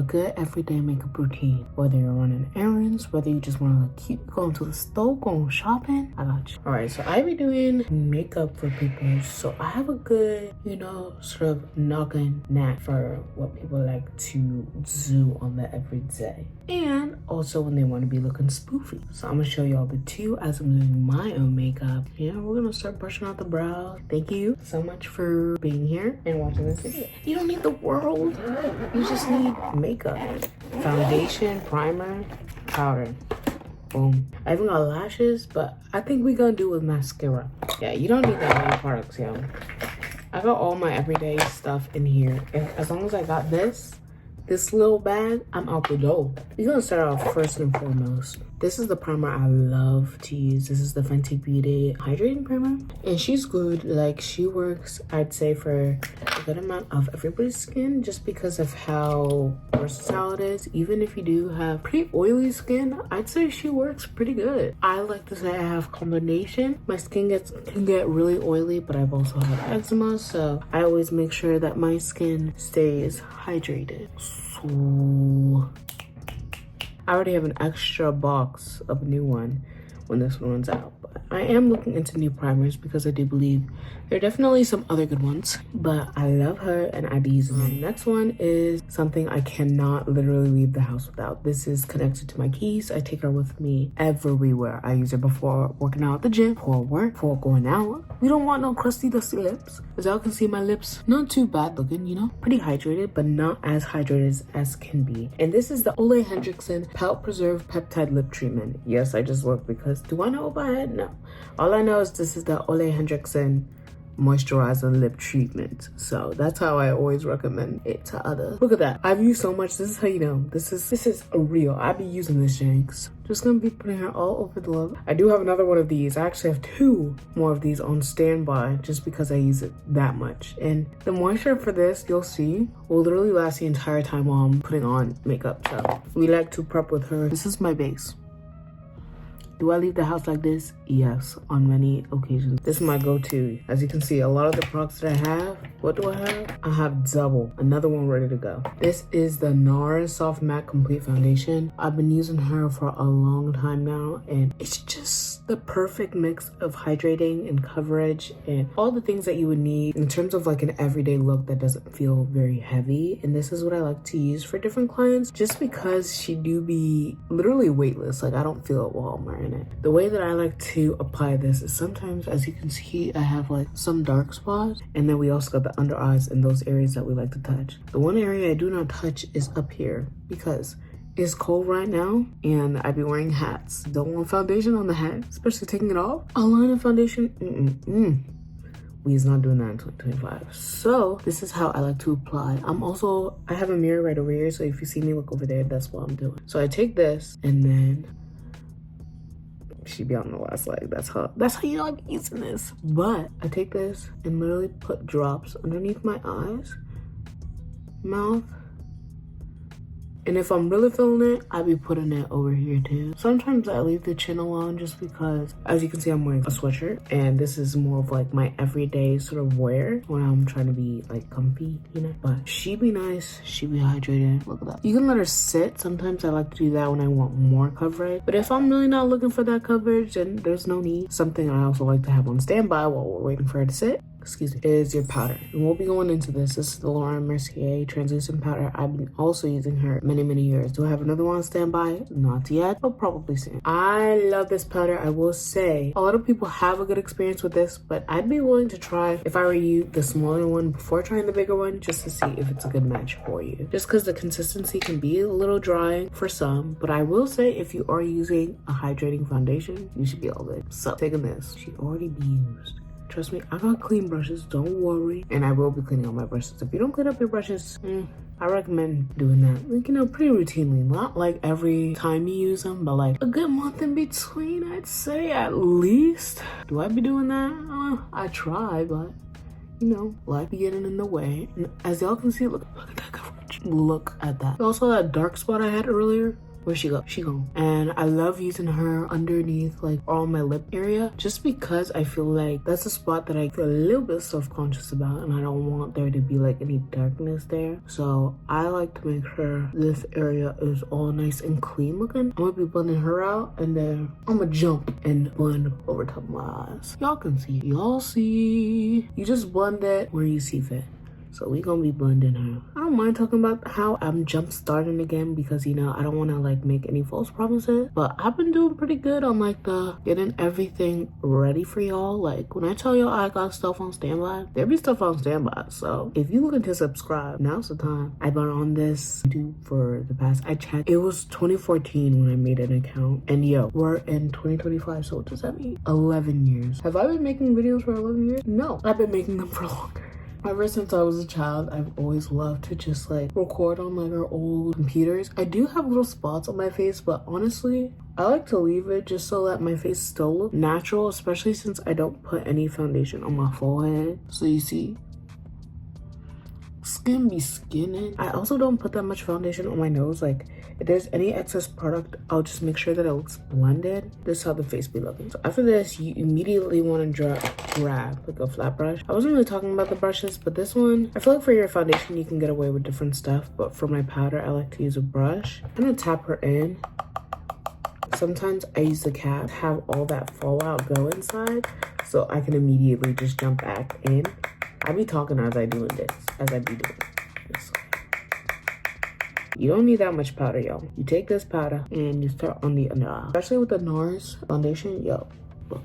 good everyday makeup routine. Whether you're running errands, whether you just want to look cute, going to the store, going shopping, I got you. All right, so I be doing makeup for people. So I have a good, you know, sort of noggin knack for what people like to do on the everyday. And also when they want to be looking spoofy. So I'm gonna show y'all the two as I'm doing my own makeup. Yeah, we're gonna start brushing out the brows. Thank you so much for being here and watching this video. You don't need the world. You just need makeup. Foundation, primer, powder. Boom. I even got lashes, but I think we gonna do with mascara. Yeah, you don't need that many products, yo. I got all my everyday stuff in here. As long as I got this little bag, I'm out the door. We're gonna start off first and foremost. This is the primer I love to use. This is the Fenty Beauty Hydrating Primer. And she's good. Like, she works, I'd say, for a good amount of everybody's skin just because of how versatile it is. Even if you do have pretty oily skin, I'd say she works pretty good. I like to say I have combination. My skin can get really oily, but I've also had eczema, so I always make sure that my skin stays hydrated. So I already have an extra box of a new one when this one runs out. But I am looking into new primers because I do believe there are definitely some other good ones. But I love her and I be using her. Next one is something I cannot literally leave the house without. This is connected to my keys. I take her with me everywhere. I use her before working out at the gym, before work, before going out. We don't want no crusty, dusty lips. As y'all can see, my lips not too bad looking, you know, pretty hydrated, but not as hydrated as can be. And this is the Ole Hendrickson Pout Preserve Peptide Lip Treatment. Yes, I just looked because do I know about it? No. All I know is this is the Ole Hendrickson moisturizer lip treatment, so that's how I always recommend it to others. Look at that, I've used so much. This is how you know this is a real. I be using this, Jenks. Just gonna be putting her all over the lip. I do have another one of these. I actually have 2 more of these on standby just because I use it that much. And the moisture for this, you'll see, will literally last the entire time while I'm putting on makeup. So we like to prep with her. This is my base. Do I leave the house like this? Yes, on many occasions. This is my go-to. As you can see, a lot of the products that I have, what do I have? I have double, another one ready to go. This is the NARS Soft Matte Complete Foundation. I've been using her for a long time now, and it's just the perfect mix of hydrating and coverage and all the things that you would need in terms of like an everyday look that doesn't feel very heavy. And this is what I like to use for different clients just because she do be literally weightless. Like, I don't feel it while I'm wearing it. The way that I like to apply this is sometimes, as you can see, I have like some dark spots, and then we also got the under eyes and those areas that we like to touch. The one area I do not touch is up here because it's cold right now and I be wearing hats. Don't want foundation on the hat, especially taking it off. A line of foundation, we is not doing that in 2025. So this is how I like to apply. I have a mirror right over here, so if you see me look over there, that's what I'm doing. So I take this and then she be on the last leg. That's how you know I'm using this. But I take this and literally put drops underneath my eyes, mouth, and if I'm really feeling it, I be putting it over here too. Sometimes I leave the chin alone just because, as you can see, I'm wearing a sweatshirt, and this is more of like my everyday sort of wear when I'm trying to be like comfy, you know. But she be nice, she be hydrated. Look at that. You can let her sit. Sometimes I like to do that when I want more coverage, but if I'm really not looking for that coverage, then there's no need. Something I also like to have on standby while we're waiting for her to sit, excuse me, is your powder. And we'll be going into this. This is the Laura Mercier translucent powder. I've been also using her many years. Do I have another one on standby? Not yet, but probably soon. I love this powder. I will say a lot of people have a good experience with this, but I'd be willing to try, if I were you, the smaller one before trying the bigger one, just to see if it's a good match for you. Just because the consistency can be a little dry for some, but I will say if you are using a hydrating foundation, you should be all good. So taking this, she already be used. Trust me, I got clean brushes, don't worry. And I will be cleaning all my brushes. If you don't clean up your brushes, I recommend doing that. Like, you know, pretty routinely. Not like every time you use them, but like a good month in between, I'd say at least. Do I be doing that? I try, but you know, life be getting in the way. And as y'all can see, look at that coverage. Look at that. Also, that dark spot I had earlier, Where'd she go? She gone. And I love using her underneath like on my lip area, just because I feel like that's a spot that I feel a little bit self-conscious about, and I don't want there to be like any darkness there. So I like to make sure this area is all nice and clean looking. I'm gonna be blending her out, and then I'm gonna jump and blend over top of my eyes. Y'all can see. Y'all see. You just blend it where you see fit. So we gonna be blending her. I don't mind talking about how I'm jump starting again, because you know I don't want to like make any false promises, but I've been doing pretty good on like the getting everything ready for y'all. Like when I tell y'all I got stuff on standby, there be stuff on standby. So if you looking to subscribe, now's the time. I've been on this YouTube for the past, I checked, it was 2014 when I made an account, and yo, we're in 2025. So what does that mean? 11 years. Have I been making videos for 11 years? No, I've been making them for longer. Ever since I was a child, I've always loved to just like record on like our old computers. I do have little spots on my face, but honestly, I like to leave it just so that my face still looks natural, especially since I don't put any foundation on my forehead. So you see, skin be skinning. I also don't put that much foundation on my nose. Like if there's any excess product, I'll just make sure that it looks blended. This is how the face be looking. So after this, you immediately want to grab like a flat brush. I wasn't really talking about the brushes, but this one, I feel like for your foundation you can get away with different stuff, but for my powder I like to use a brush. I'm gonna tap her in. Sometimes I use the cap to have all that fallout go inside, so I can immediately just jump back in. I be talking as I be doing this. You don't need that much powder, y'all. You take this powder and you start on the under eye. Especially with the NARS foundation, yo, look.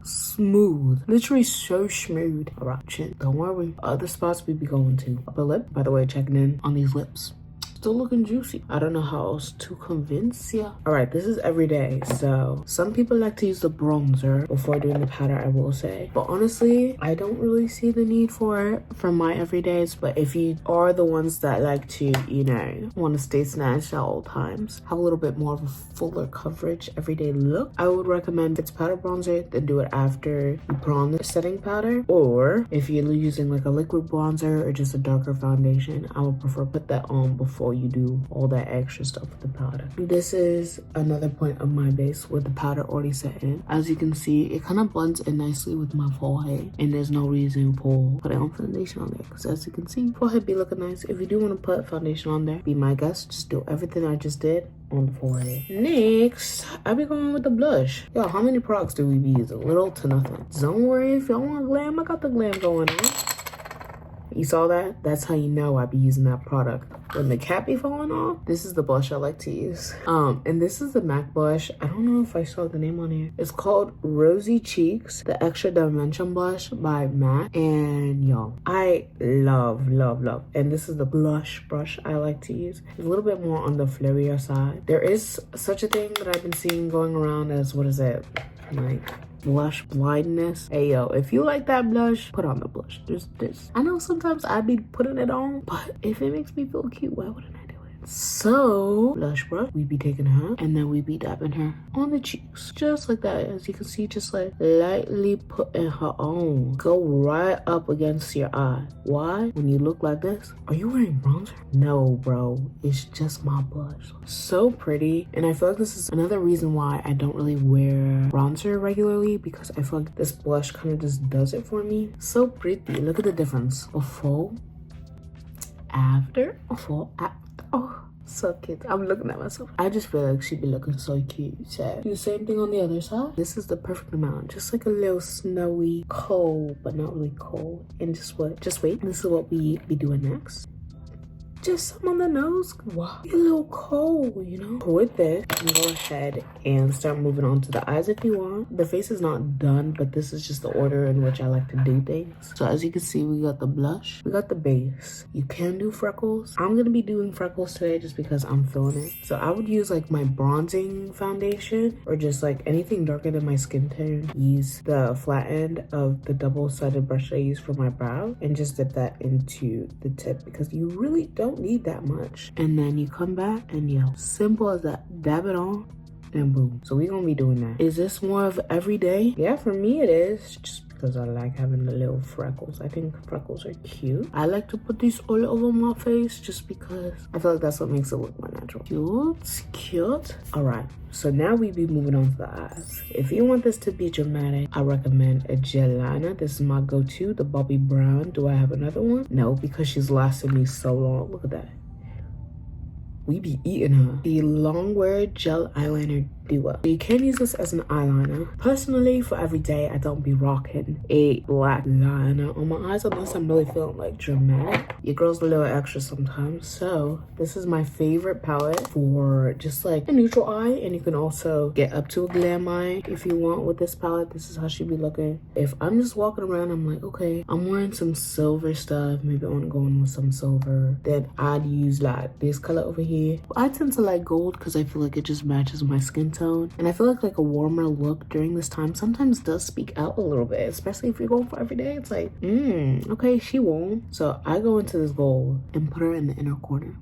Smooth. Literally so smooth. Alright, chin. Don't worry. Other spots we be going to. Upper lip. By the way, checking in on these lips. Still looking juicy. I don't know how else to convince ya. All right, this is every day, so some people like to use the bronzer before doing the powder, I will say, but honestly I don't really see the need for it for my everydays. But if you are the ones that like to, you know, want to stay snatched at all times, have a little bit more of a fuller coverage everyday look, I would recommend it's powder bronzer, then do it after you put on the setting powder. Or if you're using like a liquid bronzer or just a darker foundation, I would prefer put that on before you do all that extra stuff with the powder. This is another point of my base with the powder already set in. As you can see, it kind of blends in nicely with my forehead, and there's no reason for putting on foundation on there, because as you can see, forehead be looking nice. If you do want to put foundation on there, be my guest, just do everything I just did on the forehead. Next, I'll be going with the blush. Yo, how many products do we be using? Little to nothing. Don't worry if y'all want glam, I got the glam going on. You saw that? That's how you know I be using that product. When the cap be falling off, this is the blush I like to use. And this is the MAC blush. I don't know if I saw the name on here. It's called Rosy Cheeks, the Extra Dimension Blush by MAC. And y'all, I love. And this is the blush brush I like to use. It's a little bit more on the flirtier side. There is such a thing that I've been seeing going around as, what is it? Like blush blindness. Hey yo, if you like that blush, put on the blush. There's this. I know sometimes I'd be putting it on, but if it makes me feel cute, why wouldn't I do it? So blush brush, we be taking her and then we be dabbing her on the cheeks, just like that. As you can see, just like lightly putting her on. Go right up against your eye. Why? When you look like this, are you wearing bronzer? No, bro, it's just my blush. So pretty. And I feel like this is another reason why I don't really wear bronzer regularly, because I feel like this blush kind of just does it for me. So pretty. Look at the difference. Before, after, before, after. Oh, so cute. I'm looking at myself. I just feel like she'd be looking so cute. So do the same thing on the other side. This is the perfect amount. Just like a little snowy, cold, but not really cold. And just wait. This is what we be doing next. Just some on the nose. Wow, you're a little cold, you know. With this, you can go ahead and start moving on to the eyes if you want. The face is not done, but this is just the order in which I like to do things. So as you can see, we got the blush, we got the base. You can do freckles. I'm gonna be doing freckles today just because I'm feeling it. So I would use like my bronzing foundation or just like anything darker than my skin tone. Use the flat end of the double-sided brush I use for my brow and just dip that into the tip, because you really don't need that much. And then you come back and yo, simple as that, dab it on and boom. So we're gonna be doing that. Is this more of every day? Yeah, for me it is, just because I like having the little freckles. I think freckles are cute. I like to put these all over my face just because I feel like that's what makes it look more natural. Cute. All right, so now we be moving on to the eyes. If you want this to be dramatic, I recommend a gel liner. This is my go-to, the Bobbi Brown. Do I have another one? No, because she's lasted me so long. Look at that. We be eating her. The Longwear Gel Eyeliner Duo. You can use this as an eyeliner. Personally, for every day, I don't be rocking a black liner on my eyes unless I'm really feeling like dramatic. Your girl's a little extra sometimes. So this is my favorite palette for just like a neutral eye, and you can also get up to a glam eye if you want with this palette. This is how she be looking. If I'm just walking around, I'm like, okay, I'm wearing some silver stuff. Maybe I want to go in with some silver. Then I'd use like this color over here. I tend to like gold because I feel like it just matches my skin tone, and I feel like a warmer look during this time sometimes does speak out a little bit, especially if you're going for every day. It's like, okay, she warm. So I go into this gold and put her in the inner corner.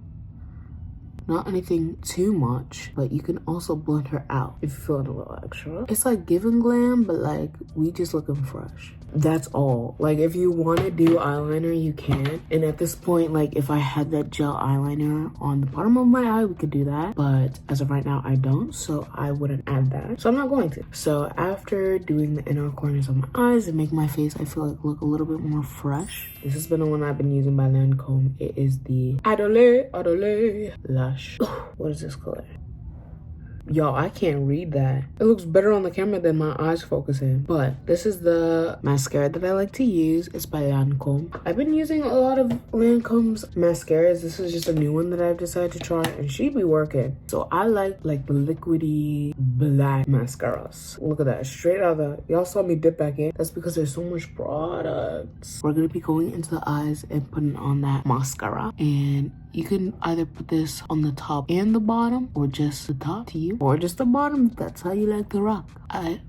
Not anything too much, but you can also blend her out if you're feeling a little extra. It's like giving glam, but like we just looking fresh. That's all. Like if you want to do eyeliner, you can. And at this point, like if I had that gel eyeliner on the bottom of my eye, we could do that. But as of right now, I don't, so I wouldn't add that. So I'm not going to. So after doing the inner corners of my eyes and make my face, I feel like look a little bit more fresh. This has been the one I've been using by Lancome. It is the Adolé Lush. What is this color? Y'all, I can't read that. It looks better on the camera than my eyes focusing. But this is the mascara that I like to use. It's by Lancome. I've been using a lot of Lancome's mascaras. This is just a new one that I've decided to try, and she be working. So I like the liquidy black mascaras. Look at that, straight out of the, y'all saw me dip back in. That's because there's so much products. We're gonna be going into the eyes and putting on that mascara, and you can either put this on the top and the bottom, or just the top to you, or just the bottom if that's how you like to rock. I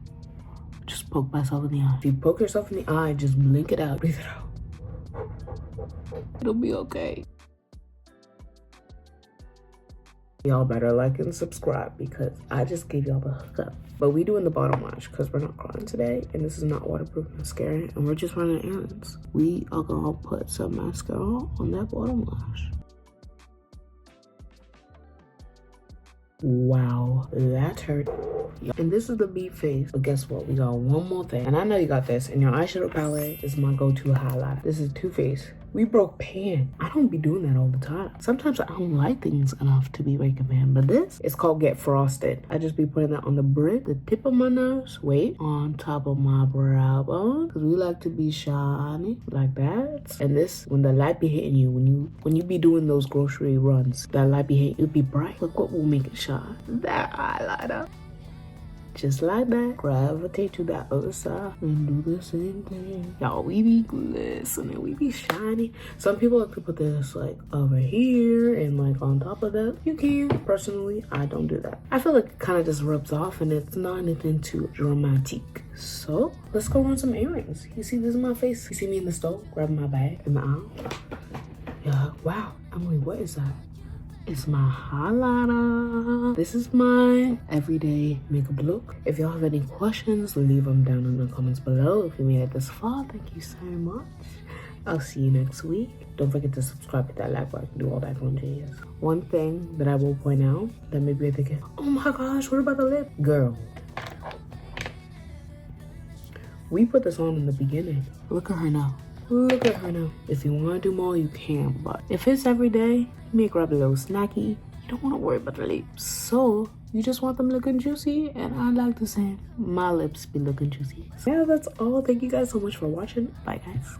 just poke myself in the eye. If you poke yourself in the eye, just blink it out, breathe it out. It'll be okay. Y'all better like and subscribe because I just gave y'all the hookup. But we doing the bottom lash because we're not crying today, and this is not waterproof mascara, and we're just running errands. We are gonna put some mascara on that bottom lash. Wow, that hurt. And this is the beat face, but guess what? We got one more thing, and I know you got this. And your eyeshadow palette is my go-to highlighter. This is Too Faced. We broke pan. I don't be doing that all the time. Sometimes I don't like things enough to be breaking pan, but this is called Get Frosted. I just be putting that on the bridge, the tip of my nose, wait, on top of my brow bone, because we like to be shiny like that. And this, when the light be hitting you, when you be doing those grocery runs, that light be hitting you, be bright. Look what will make it shine. That highlighter. Just like that, gravitate to that other side and do the same thing. Y'all, we be glistening, we be shiny. Some people like to put this like over here and like on top of that. You can. Personally, I don't do that. I feel like it kind of just rubs off and it's not anything too dramatic. So let's go on some earrings. You see this in my face? You see me in the store grabbing my bag in the aisle? Yeah, wow. Emily, what is that? It's my highlighter. This is my everyday makeup look. If y'all have any questions, leave them down in the comments below. If you made it this far, thank you so much. I'll see you next week. Don't forget to subscribe, hit that like button, do all that fun jazz. One thing that I will point out that maybe you're thinking, oh my gosh, what about the lip? Girl, we put this on in the beginning. Look at her now. Look at her now. If you want to do more, you can, but if it's every day, you may grab a little snacky. You don't want to worry about the lips. So you just want them looking juicy, and I like the same. My lips be looking juicy. So yeah, that's all. Thank you guys so much for watching. Bye, guys.